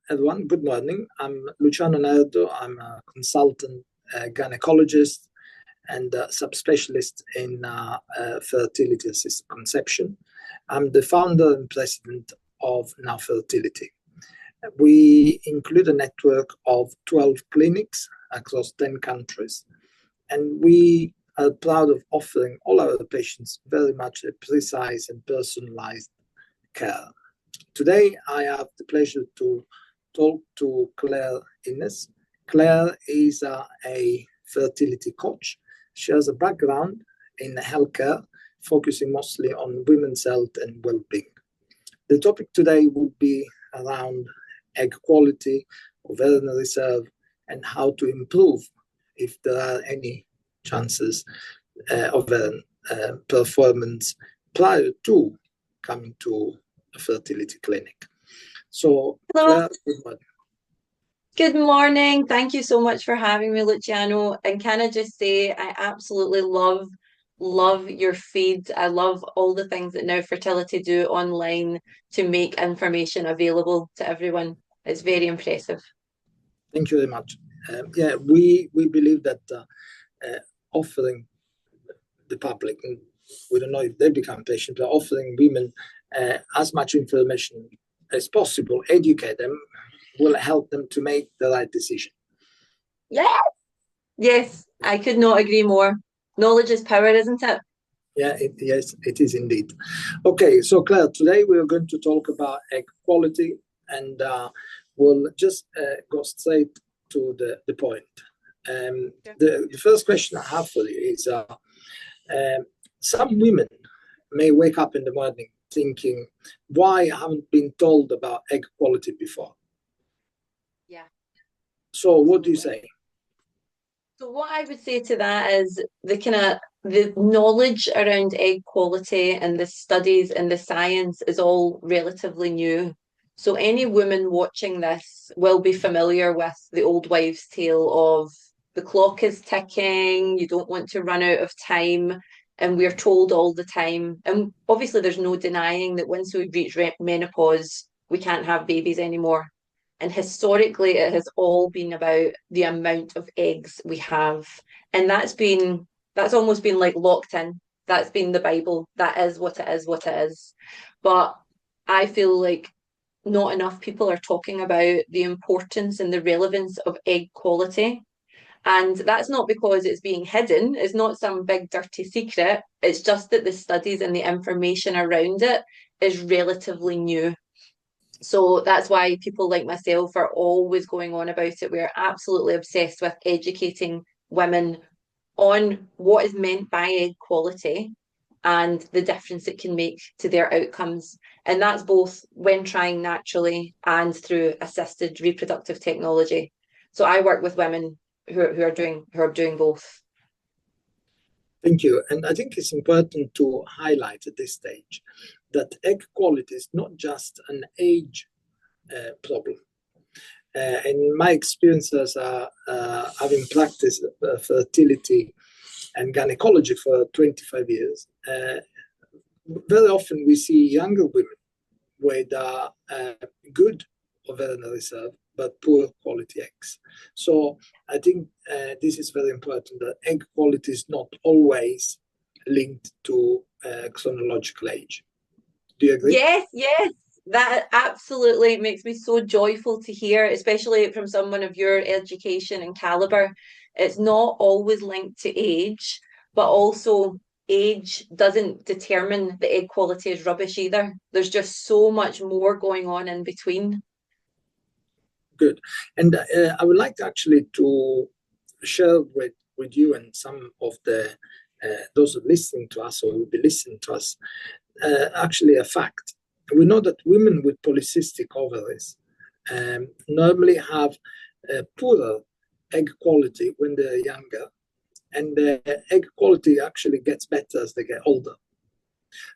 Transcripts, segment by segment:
everyone. Good morning. I'm Luciano Nardo. I'm a consultant gynecologist and subspecialist in fertility assisted conception. I'm the founder and president of NOW-fertility. We include a network of 12 clinics across 10 countries, and we are proud of offering all our patients very much a precise and personalized care. Today, I have the pleasure to talk to Claire Innes. Claire is a fertility coach. She has a background in healthcare, focusing mostly on women's health and well-being. The topic today will be around egg quality, ovarian reserve, and how to improve if there are any chances of performance prior to coming to a fertility clinic. So, Hello. Claire, good morning. Good morning. Thank you so much for having me, Luciano. And can I just say, I absolutely love your feed. I love all the things that NOW-fertility do online to make information available to everyone. It's very impressive. Thank you very much. We believe that offering the public, and we don't know if they become patients, but offering women as much information as possible, educate them, will help them to make the right decision. Yes, I could not agree more. Knowledge is power, isn't it? Yes, it is indeed. Okay, so Claire, today we are going to talk about egg quality, and we'll just go straight to the point. The first question I have for you is, some women may wake up in the morning thinking, why I haven't been told about egg quality before? Yeah. So what do you say? So what I would say to that is the knowledge around egg quality and the studies and the science is all relatively new. So any woman watching this will be familiar with the old wives' tale of the clock is ticking, you don't want to run out of time, and we're told all the time. And obviously there's no denying that once we reach menopause, we can't have babies anymore. And historically, it has all been about the amount of eggs we have. And that's almost been like locked in. That's been the Bible. That is what it is, what it is. But I feel like not enough people are talking about the importance and the relevance of egg quality. And that's not because it's being hidden. It's not some big dirty secret. It's just that the studies and the information around it is relatively new. So that's why people like myself are always going on about it. We're absolutely obsessed with educating women on what is meant by egg quality and the difference it can make to their outcomes. And that's both when trying naturally and through assisted reproductive technology. So I work with women who are doing both. Thank you. And I think it's important to highlight at this stage that egg quality is not just an age problem. In my experience as having practiced fertility and gynecology for 25 years, very often we see younger women with good ovarian reserve but poor quality eggs. So I think this is very important, that egg quality is not always linked to chronological age. Do you agree? Yes. That absolutely makes me so joyful to hear, especially from someone of your education and caliber. It's not always linked to age, but also age doesn't determine the egg quality is rubbish either. There's just so much more going on in between. Good. And I would like actually to share with you and some of the those listening to us or will be listening to us actually a fact. We know that women with polycystic ovaries normally have poorer egg quality when they're younger, and the egg quality actually gets better as they get older.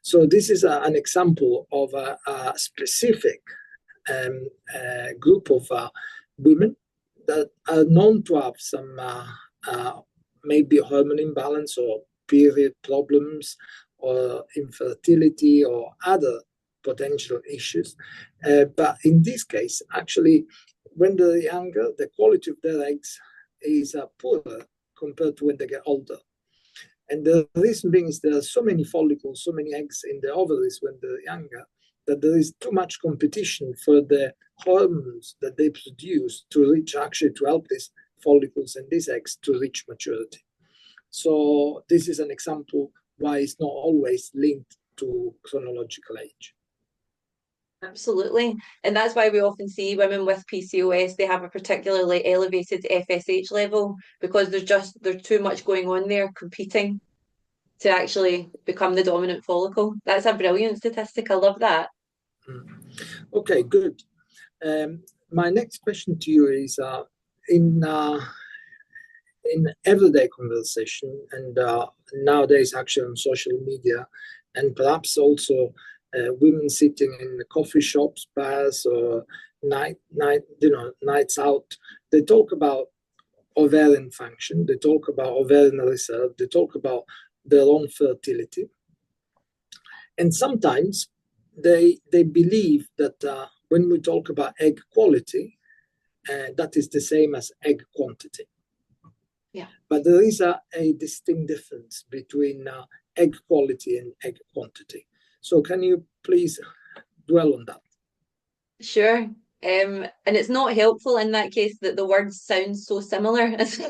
So this is an example of a specific group of women that are known to have some maybe hormone imbalance or period problems or infertility or other potential issues. But in this case, actually, when they're younger, the quality of their eggs is poorer compared to when they get older. And the reason being is there are so many follicles, so many eggs in the ovaries when they're younger, that there is too much competition for the hormones that they produce to reach, actually to help these follicles and these eggs to reach maturity. So this is an example why it's not always linked to chronological age. Absolutely. And that's why we often see women with PCOS, they have a particularly elevated FSH level because there's too much going on there competing to actually become the dominant follicle. That's a brilliant statistic. I love that. Okay, good. My next question to you is in everyday conversation and nowadays actually on social media and perhaps also women sitting in the coffee shops, bars, or nights out, they talk about ovarian function, they talk about ovarian reserve, they talk about their own fertility. And sometimes they believe that when we talk about egg quality, that is the same as egg quantity. Yeah. But there is a distinct difference between egg quality and egg quantity. So can you please dwell on that? Sure. And it's not helpful in that case that the words sound so similar as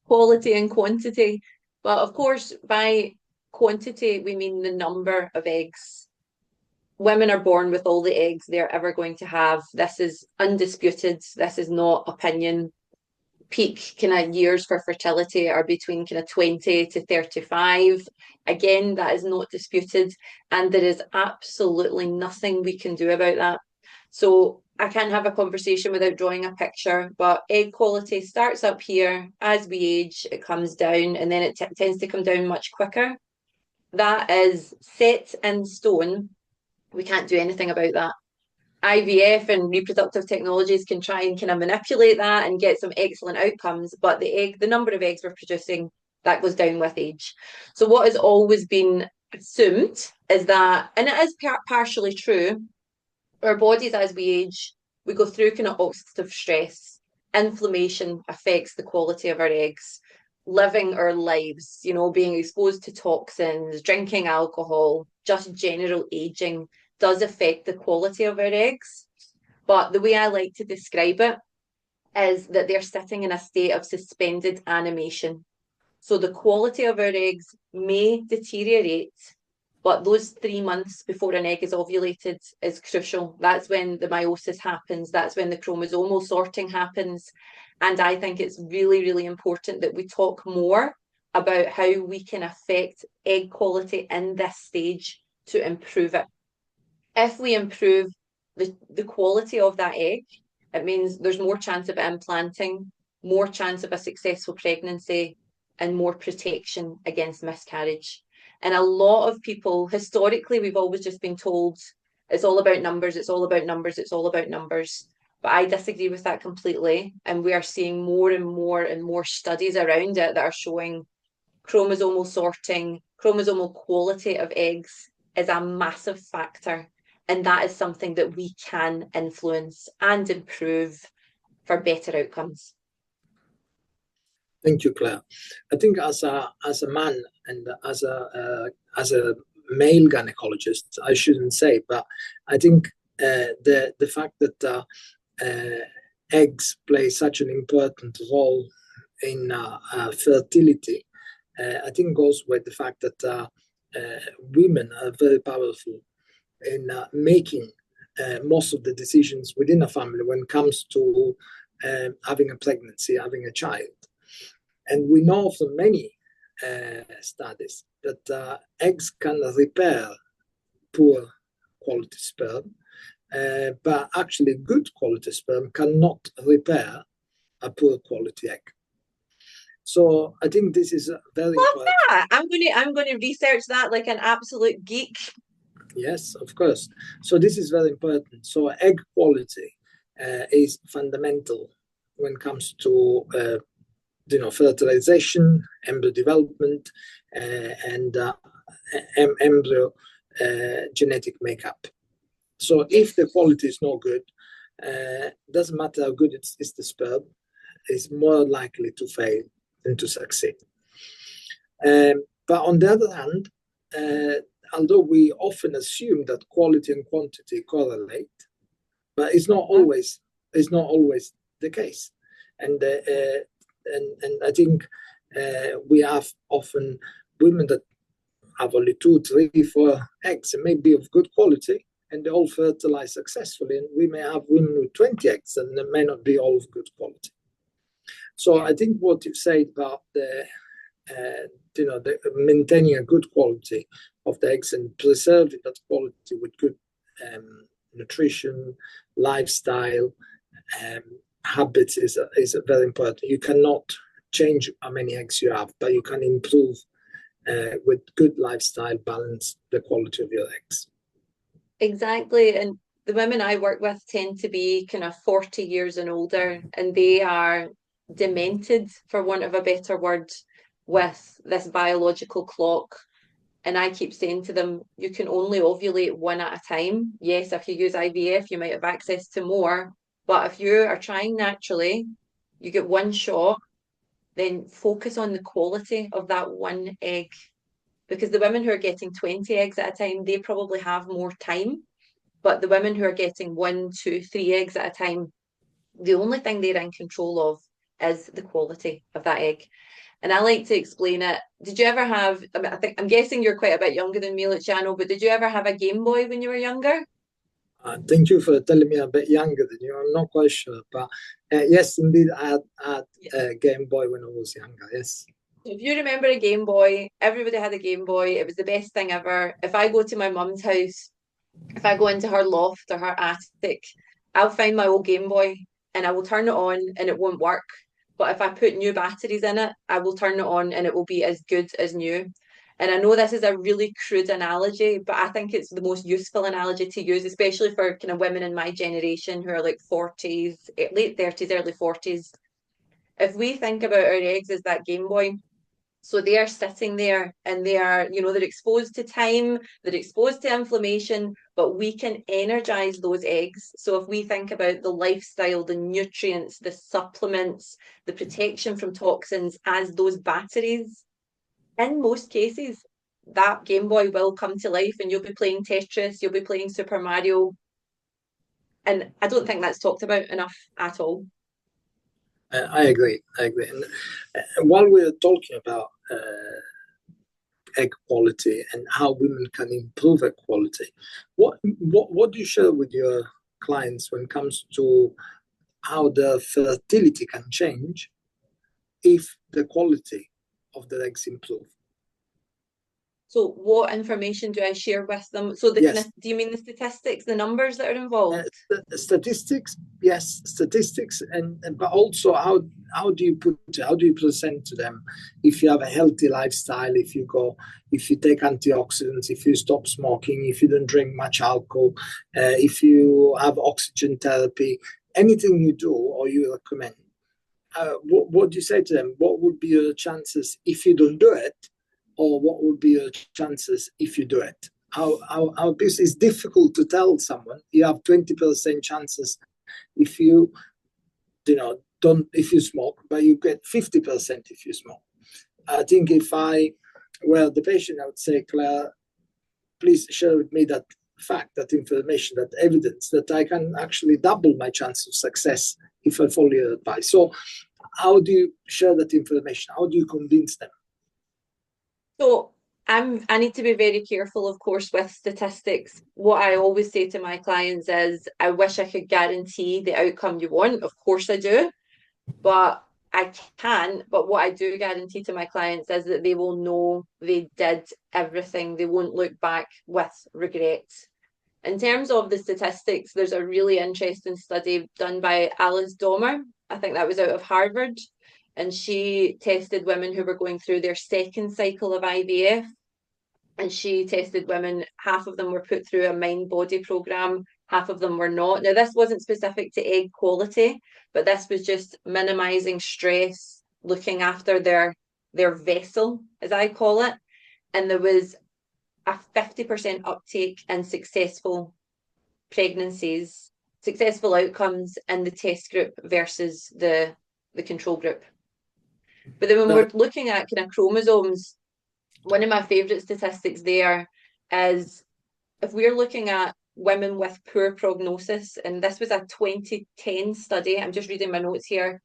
quality and quantity. But of course, by quantity, we mean the number of eggs. Women are born with all the eggs they're ever going to have. This is undisputed. This is not opinion. Peak kind of years for fertility are between kind of 20 to 35. Again, that is not disputed, and there is absolutely nothing we can do about that. So I can't have a conversation without drawing a picture, but egg quality starts up here. As we age, it comes down, and then it tends to come down much quicker. That is set in stone. We can't do anything about that. IVF and reproductive technologies can try and kind of manipulate that and get some excellent outcomes, but the number of eggs we're producing, that goes down with age. So what has always been assumed is that, and it is partially true, our bodies as we age, we go through kind of oxidative stress. Inflammation affects the quality of our eggs. Living our lives, being exposed to toxins, drinking alcohol, just general aging does affect the quality of our eggs. But the way I like to describe it is that they're sitting in a state of suspended animation. So the quality of our eggs may deteriorate, but those 3 months before an egg is ovulated is crucial. That's when the meiosis happens. That's when the chromosomal sorting happens. And I think it's really, really important that we talk more about how we can affect egg quality in this stage to improve it. If we improve the quality of that egg, it means there's more chance of implanting, more chance of a successful pregnancy, and more protection against miscarriage. And a lot of people, historically, we've always just been told it's all about numbers, it's all about numbers, it's all about numbers. But I disagree with that completely. And we are seeing more and more and more studies around it that are showing chromosomal sorting, chromosomal quality of eggs is a massive factor. And that is something that we can influence and improve for better outcomes. Thank you, Claire. I think as a man and as a male gynecologist, I shouldn't say, but I think the fact that eggs play such an important role in fertility, I think goes with the fact that women are very powerful in making most of the decisions within a family when it comes to having a pregnancy, having a child. And we know from many studies that eggs can repair poor quality sperm, but actually good quality sperm cannot repair a poor quality egg. So I think this is very important. That. I'm going to research that like an absolute geek. Yes, of course. So this is very important. So egg quality is fundamental when it comes to fertilization, embryo development, and embryo genetic makeup. So if the quality is not good, doesn't matter how good it's the sperm, is more likely to fail than to succeed. But on the other hand, although we often assume that quality and quantity correlate, but it's not always the case. And I think we have often women that have only 2, 3, 4 eggs and may be of good quality, and they all fertilize successfully. And we may have women with 20 eggs and they may not be all of good quality. So I think what you said about the maintaining a good quality of the eggs and preserving that quality with good nutrition, lifestyle, habits is very important. You cannot change how many eggs you have, but you can improve with good lifestyle balance the quality of your eggs. Exactly. And the women I work with tend to be kind of 40 years and older, and they are demented, for want of a better word, with this biological clock. And I keep saying to them, you can only ovulate one at a time. Yes, if you use IVF, you might have access to more. But if you are trying naturally, you get one shot, then focus on the quality of that one egg. Because the women who are getting 20 eggs at a time, they probably have more time. But the women who are getting 1, 2, 3 eggs at a time, the only thing they're in control of is the quality of that egg. And I like to explain it. Did you ever have, I'm guessing you're quite a bit younger than me, Luciano, but did you ever have a Game Boy when you were younger? Thank you for telling me a bit younger than you. I'm not quite sure, but yes, indeed, I had a Game Boy when I was younger. Yes. If you remember a Game Boy, everybody had a Game Boy. It was the best thing ever. If I go to my mum's house, if I go into her loft or her attic, I'll find my old Game Boy and I will turn it on and it won't work. But if I put new batteries in it, I will turn it on and it will be as good as new. And I know this is a really crude analogy, but I think it's the most useful analogy to use, especially for kind of women in my generation who are like 40s, late 30s, early 40s. If we think about our eggs as that Game Boy, so they are sitting there and they are, they're exposed to time, they're exposed to inflammation, but we can energize those eggs. So if we think about the lifestyle, the nutrients, the supplements, the protection from toxins as those batteries, in most cases, that Game Boy will come to life and you'll be playing Tetris, you'll be playing Super Mario. And I don't think that's talked about enough at all. I agree. And while we're talking about egg quality and how women can improve egg quality, what do you share with your clients when it comes to how the fertility can change if the quality of the eggs improve? So what information do I share with them? So Yes. do you mean the statistics, the numbers that are involved? Statistics, yes, statistics, but also how do you present to them if you have a healthy lifestyle, if you take antioxidants, if you stop smoking, if you don't drink much alcohol, if you have oxygen therapy, anything you do or you recommend, what do you say to them? What would be your chances if you don't do it? Or what would be your chances if you do it? How this is difficult to tell someone. You have 20% chances if you smoke, but you get 50% if you smoke. I think if I were the patient, I would say, Claire, please share with me that fact, that information, that evidence that I can actually double my chance of success if I follow your advice. So how do you share that information? How do you convince them? So I need to be very careful, of course, with statistics. What I always say to my clients is, I wish I could guarantee the outcome you want. Of course I do, but I can. But what I do guarantee to my clients is that they will know they did everything. They won't look back with regrets. In terms of the statistics, there's a really interesting study done by Alice Domer. I think that was out of Harvard. And she tested women who were going through their second cycle of IVF. And she tested women, half of them were put through a mind body program, half of them were not. Now, this wasn't specific to egg quality, but this was just minimizing stress, looking after their vessel, as I call it. And there was a 50% uptake in successful pregnancies, successful outcomes in the test group versus the control group. But then when we're looking at kind of chromosomes, one of my favourite statistics there is if we're looking at women with poor prognosis, and this was a 2010 study, I'm just reading my notes here.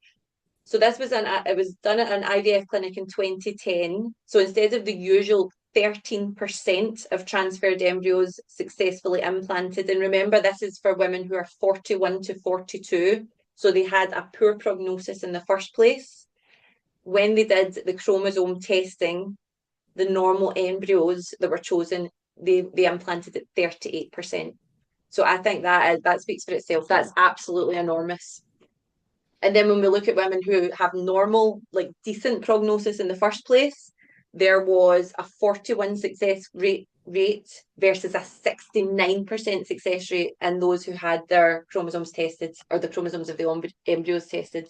So this was it was done at an IVF clinic in 2010. So instead of the usual 13% of transferred embryos successfully implanted, and remember this is for women who are 41 to 42, so they had a poor prognosis in the first place. When they did the chromosome testing, the normal embryos that were chosen, they implanted at 38%. So I think that speaks for itself. That's absolutely enormous. And then when we look at women who have normal, like decent prognosis in the first place, there was a 41 success rate versus a 69% success rate in those who had their chromosomes tested, or the chromosomes of the embryos tested.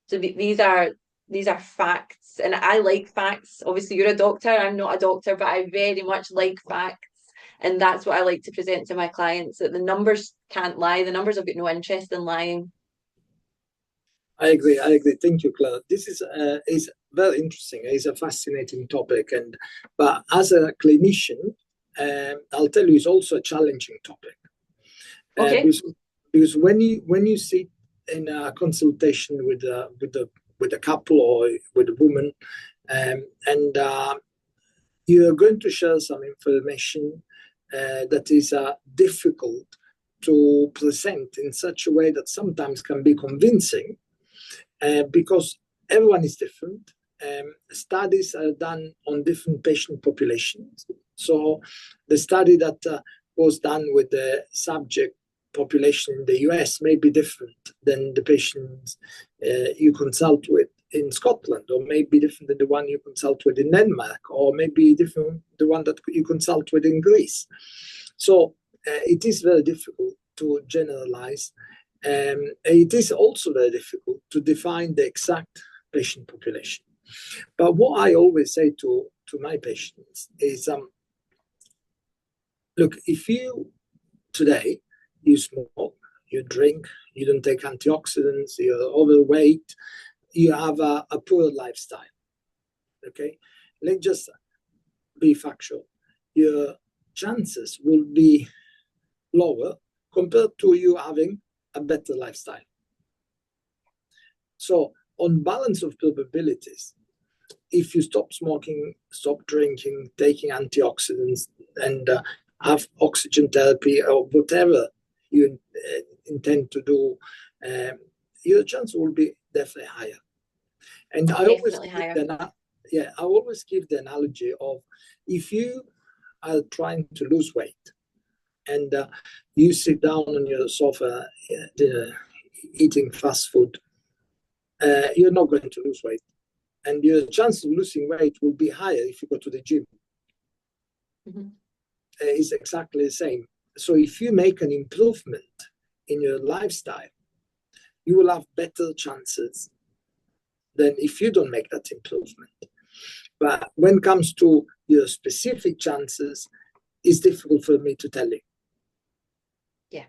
So these are facts, and I like facts. Obviously, you're a doctor. I'm not a doctor, but I very much like facts. And that's what I like to present to my clients, that the numbers can't lie. The numbers have got no interest in lying. I agree. Thank you, Claire. This is very interesting. It's a fascinating topic, but as a clinician, I'll tell you, it's also a challenging topic. Okay. Because when you sit in a consultation with a couple or with a woman, and you are going to share some information that is difficult to present in such a way that sometimes can be convincing, because everyone is different. Studies are done on different patient populations. So the study that was done with the subject population in the US may be different than the patients you consult with in Scotland, or maybe different than the one you consult with in Denmark, or maybe different the one that you consult with in Greece. So it is very difficult to generalize. It is also very difficult to define the exact patient population. But what I always say to my patients is, look, if you today you smoke, you drink, you don't take antioxidants, you're overweight, you have a poor lifestyle, okay? Let's just be factual. Your chances will be lower compared to you having a better lifestyle. So on balance of probabilities, if you stop smoking, stop drinking, taking antioxidants, and have oxygen therapy or whatever you intend to do, your chance will be definitely higher. And I always give the analogy of, if you are trying to lose weight and you sit down on your sofa eating fast food, you're not going to lose weight. And your chance of losing weight will be higher if you go to the gym. Mm-hmm. It's exactly the same. So if you make an improvement in your lifestyle, you will have better chances than if you don't make that improvement. But when it comes to your specific chances, it's difficult for me to tell you. Yeah.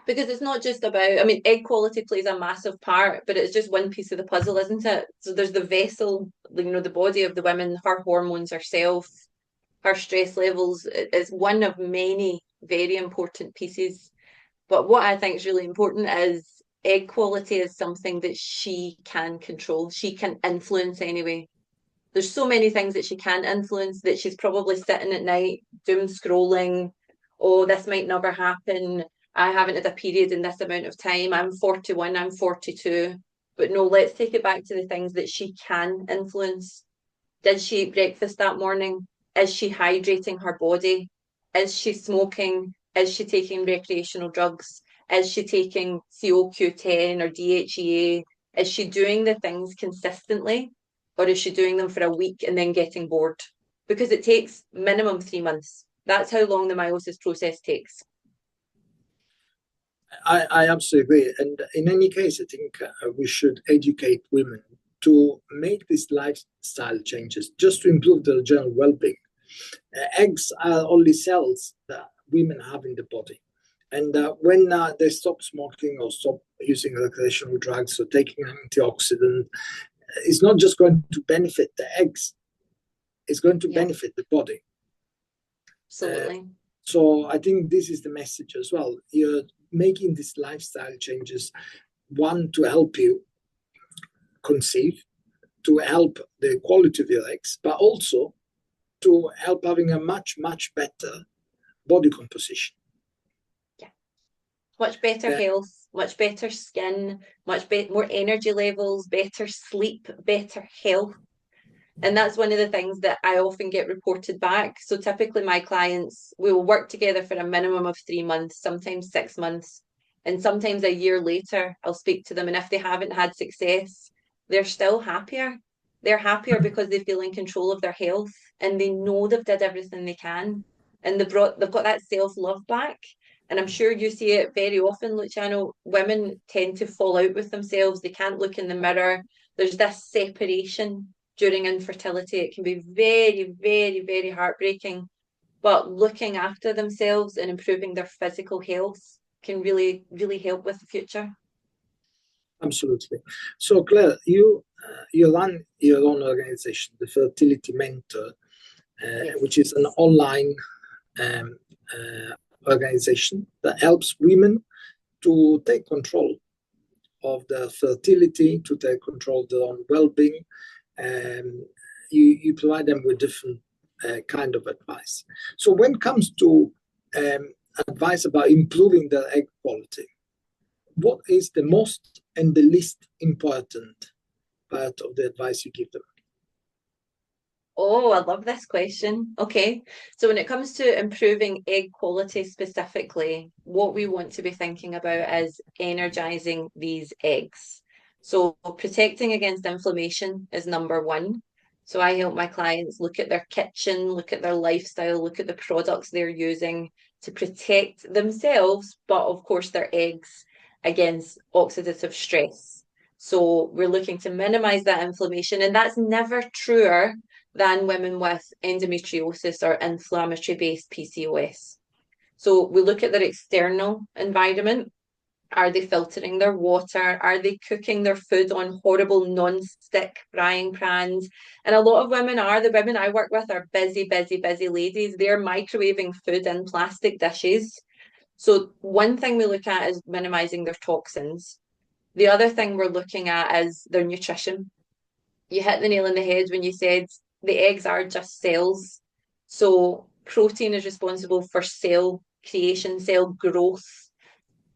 Because it's not just about, I mean, egg quality plays a massive part, but it's just one piece of the puzzle, isn't it? So there's the vessel, the body of the women, her hormones, herself, her stress levels is one of many very important pieces. But what I think is really important is egg quality is something that she can control. She can influence anyway. There's so many things that she can influence that she's probably sitting at night doom scrolling. Oh, this might never happen. I haven't had a period in this amount of time. I'm 41, I'm 42. But no, let's take it back to the things that she can influence. Did she eat breakfast that morning? Is she hydrating her body? Is she smoking? Is she taking recreational drugs? Is she taking CoQ10 or DHEA? Is she doing the things consistently? Or is she doing them for a week and then getting bored? Because it takes minimum 3 months. That's how long the meiosis process takes. I absolutely agree. And in any case, I think we should educate women to make these lifestyle changes just to improve their general well-being. Eggs are only cells that women have in the body. And when they stop smoking or stop using recreational drugs or taking an antioxidant, it's not just going to benefit the eggs, it's going to benefit the body. Absolutely. So I think this is the message as well. You're making these lifestyle changes, one, to help you conceive, to help the quality of your eggs, but also to help having a much, much better body composition. Much better health, much better skin, more energy levels, better sleep, better health. And that's one of the things that I often get reported back. So typically my clients, we will work together for a minimum of 3 months, sometimes 6 months, and sometimes a year later, I'll speak to them. And if they haven't had success, they're still happier. They're happier because they feel in control of their health and they know they've did everything they can. And they've got that self-love back. And I'm sure you see it very often, Luciano. Women tend to fall out with themselves. They can't look in the mirror. There's this separation during infertility. It can be very, very, very heartbreaking. But looking after themselves and improving their physical health can really, really help with the future. Absolutely. So, Claire, you run your own organization, the Fertility Mentor, yes, which is an online organization that helps women to take control of their fertility, to take control of their own well-being. You provide them with different kind of advice. So when it comes to advice about improving their egg quality, what is the most and the least important part of the advice you give them? Oh, I love this question. Okay. So when it comes to improving egg quality specifically, what we want to be thinking about is energizing these eggs. So protecting against inflammation is number one. So I help my clients look at their kitchen, look at their lifestyle, look at the products they're using to protect themselves, but of course their eggs against oxidative stress. So we're looking to minimize that inflammation, and that's never truer than women with endometriosis or inflammatory-based PCOS. So we look at their external environment. Are they filtering their water? Are they cooking their food on horrible non-stick frying pans? And a lot of women are. The women I work with are busy, busy, busy ladies. They're microwaving food in plastic dishes. So one thing we look at is minimizing their toxins. The other thing we're looking at is their nutrition. You hit the nail on the head when you said the eggs are just cells. So protein is responsible for cell creation, cell growth.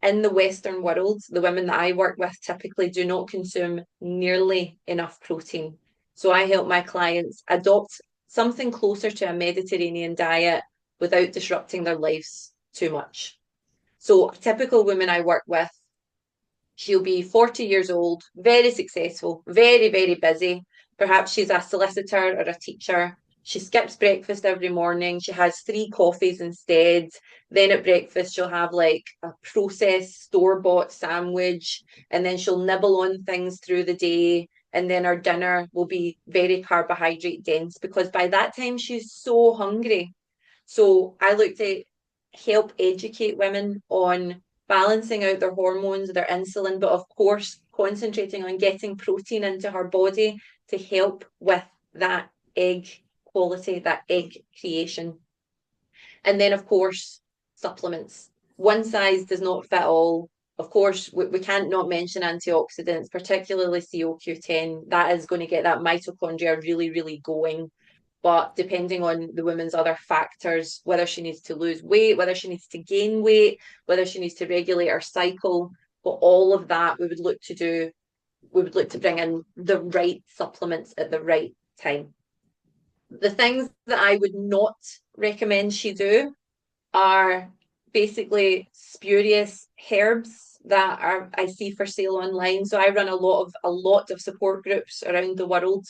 In the Western world, the women that I work with typically do not consume nearly enough protein. So I help my clients adopt something closer to a Mediterranean diet without disrupting their lives too much. So a typical woman I work with, she'll be 40 years old, very successful, very, very busy. Perhaps she's a solicitor or a teacher. She skips breakfast every morning. She has 3 coffees instead. Then at breakfast, she'll have like a processed store-bought sandwich, and then she'll nibble on things through the day. And then her dinner will be very carbohydrate dense because by that time she's so hungry. So I look to help educate women on balancing out their hormones, their insulin, but of course, concentrating on getting protein into her body to help with that egg quality, that egg creation. And then, of course, supplements. One size does not fit all. Of course, we can't not mention antioxidants, particularly CoQ10. That is going to get that mitochondria really, really going. But depending on the woman's other factors, whether she needs to lose weight, whether she needs to gain weight, whether she needs to regulate her cycle, but all of that we would look to do, we would look to bring in the right supplements at the right time. The things that I would not recommend she do are basically spurious herbs that I see for sale online. So I run a lot of support groups around the world,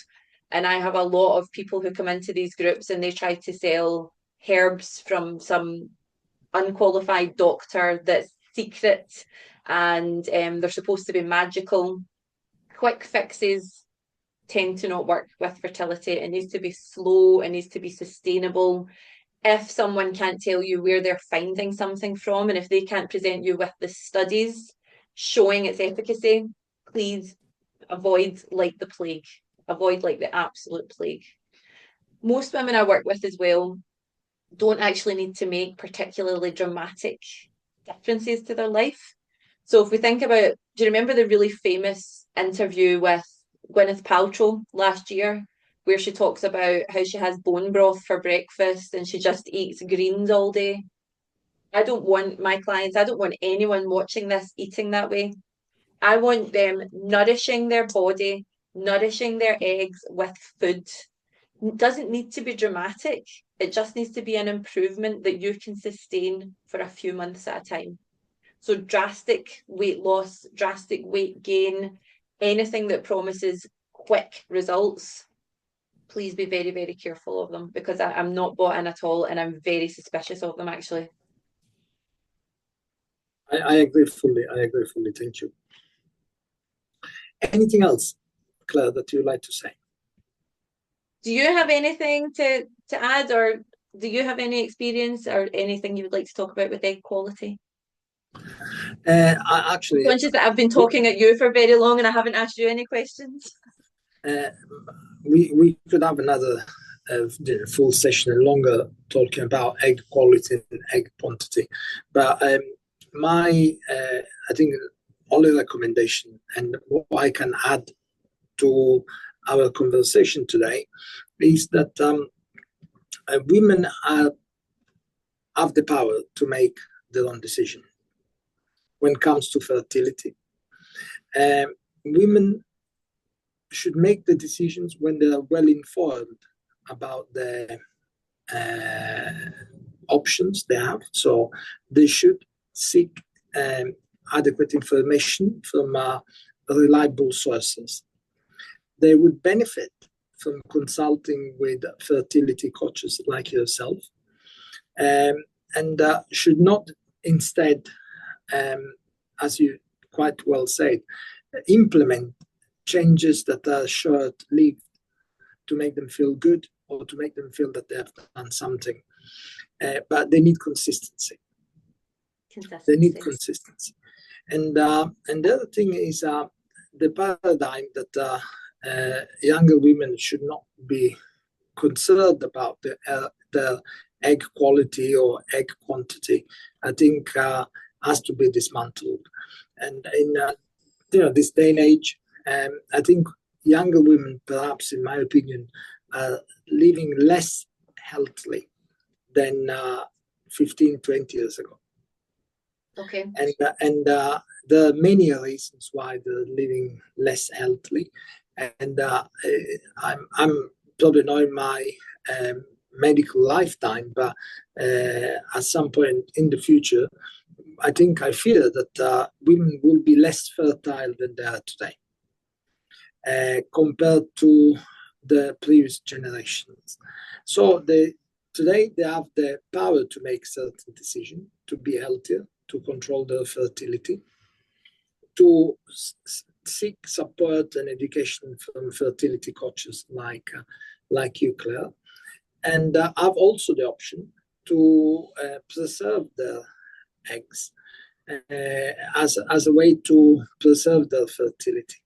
and I have a lot of people who come into these groups and they try to sell herbs from some unqualified doctor that's secret, and they're supposed to be magical. Quick fixes tend to not work with fertility. It needs to be slow, it needs to be sustainable. if someone can't tell you where they're finding something from, and if they can't present you with the studies showing its efficacy, please avoid like the plague. Avoid like the absolute plague. Most women I work with as well don't actually need to make particularly dramatic differences to their life. So if we think about, do you remember the really famous interview with Gwyneth Paltrow last year, where she talks about how she has bone broth for breakfast and she just eats greens all day? I don't want my clients, I don't want anyone watching this eating that way. I want them nourishing their body, nourishing their eggs with food. It doesn't need to be dramatic. It just needs to be an improvement that you can sustain for a few months at a time. So drastic weight loss, drastic weight gain, anything that promises quick results, please be very, very careful of them, because I'm not bought in at all, and I'm very suspicious of them actually. I agree fully. I agree fully. Thank you. Anything else, Claire, that you'd like to say? Do you have anything to add, or do you have any experience or anything you would like to talk about with egg quality? Actually, I'm conscious that I've been talking at you for very long and I haven't asked you any questions. We could have another full session and longer talking about egg quality and egg quantity, but I think only recommendation and what I can add to our conversation today is that women have the power to make their own decision when it comes to fertility. Women should make the decisions when they are well informed about the options they have. So they should seek adequate information from reliable sources. They would benefit from consulting with fertility coaches like yourself, and should not instead, as you quite well said, implement changes that are short-lived to make them feel good or to make them feel that they have done something. But they need consistency. They need consistency. And the other thing is the paradigm that younger women should not be concerned about the egg quality or egg quantity. I think has to be dismantled. And in this day and age, I think younger women, perhaps in my opinion, are living less healthily than 15, 20 years ago. Okay. And there are many reasons why they're living less healthily. And I'm probably not in my medical lifetime, but at some point in the future, I fear that women will be less fertile than they are today, compared to the previous generations. So today they have the power to make certain decisions, to be healthier, to control their fertility, to seek support and education from fertility coaches like you, Claire, and have also the option to preserve their eggs as a way to preserve their fertility.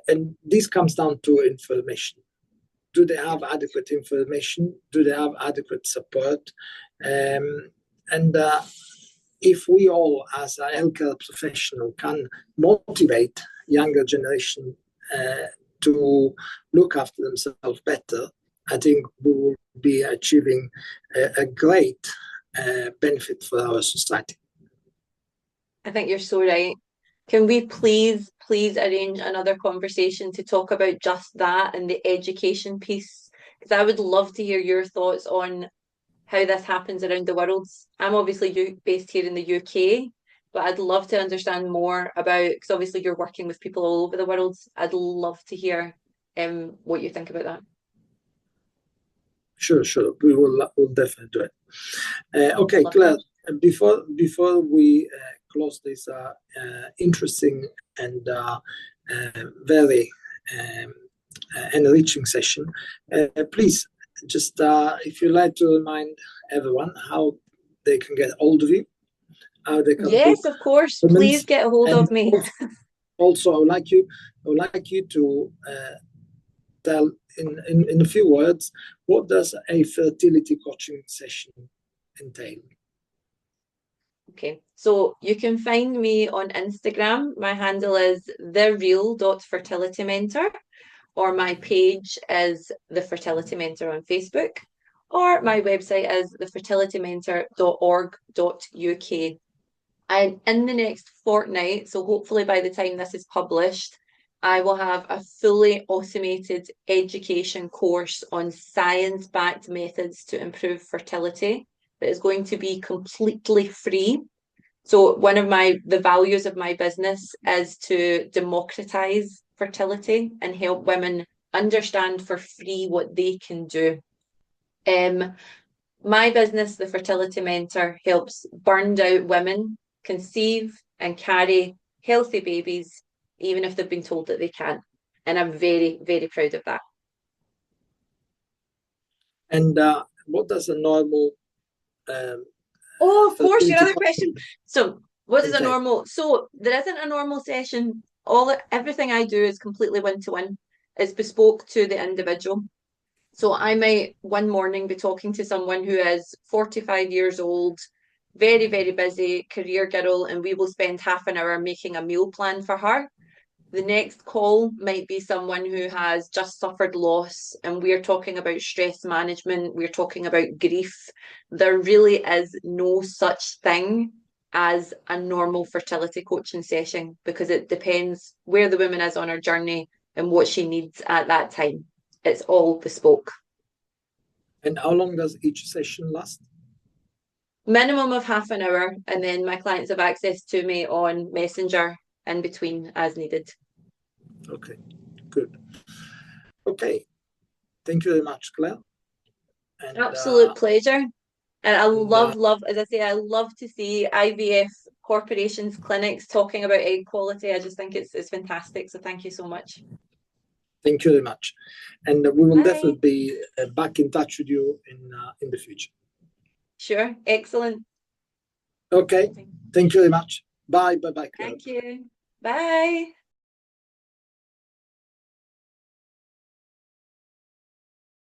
And this comes down to information. Do they have adequate information? Do they have adequate support? And if we all, as a healthcare professional, can motivate younger generation to look after themselves better, I think we will be achieving a great benefit for our society. I think you're so right. Can we please arrange another conversation to talk about just that and the education piece? Because I would love to hear your thoughts on how this happens around the world. I'm obviously based here in the UK, but I'd love to understand more about, because obviously you're working with people all over the world. I'd love to hear what you think about that. Sure. We'll definitely do it. Okay, Claire, before we close this interesting and very enriching session, please just if you'd like to remind everyone how they can get hold of you, how they can book Yes, of course. Please appointments, get a hold and of me. also I would like you to tell in a few words, what does a fertility coaching session entail? Okay, so you can find me on Instagram. My handle is thereal.fertilitymentor, or my page is The Fertility Mentor on Facebook, or my website is thefertilitymentor.org.uk. And in the next fortnight, so hopefully by the time this is published, I will have a fully automated education course on science-backed methods to improve fertility that is going to be completely free. So one of the values of my business is to democratize fertility and help women understand for free what they can do. My business, The Fertility Mentor, helps burned out women conceive and carry healthy babies, even if they've been told that they can't. And I'm very, very proud of that. And what does a normal Oh, of course, your fertility other question. So, what is a entail? normal? So, there isn't a normal session. Everything I do is completely one-to-one. It's bespoke to the individual. So, I might one morning be talking to someone who is 45 years old, very, very busy career girl, and we will spend half an hour making a meal plan for her. The next call might be someone who has just suffered loss, and we're talking about stress management, we're talking about grief. There really is no such thing as a normal fertility coaching session because it depends where the woman is on her journey and what she needs at that time. It's all bespoke. And how long does each session last? Minimum of half an hour, and then my clients have access to me on Messenger in between as needed. Okay, good. Okay, thank you very much, Claire. And Absolute pleasure. And I and love, as I say, I love to see IVF corporations, clinics talking about egg quality. I just think it's fantastic. So thank you so much. thank you very much. And we will Bye. definitely be back in touch with you in the future. Sure. Excellent. Okay, thank you very much. Bye, bye, bye, Claire. Thank you. Bye.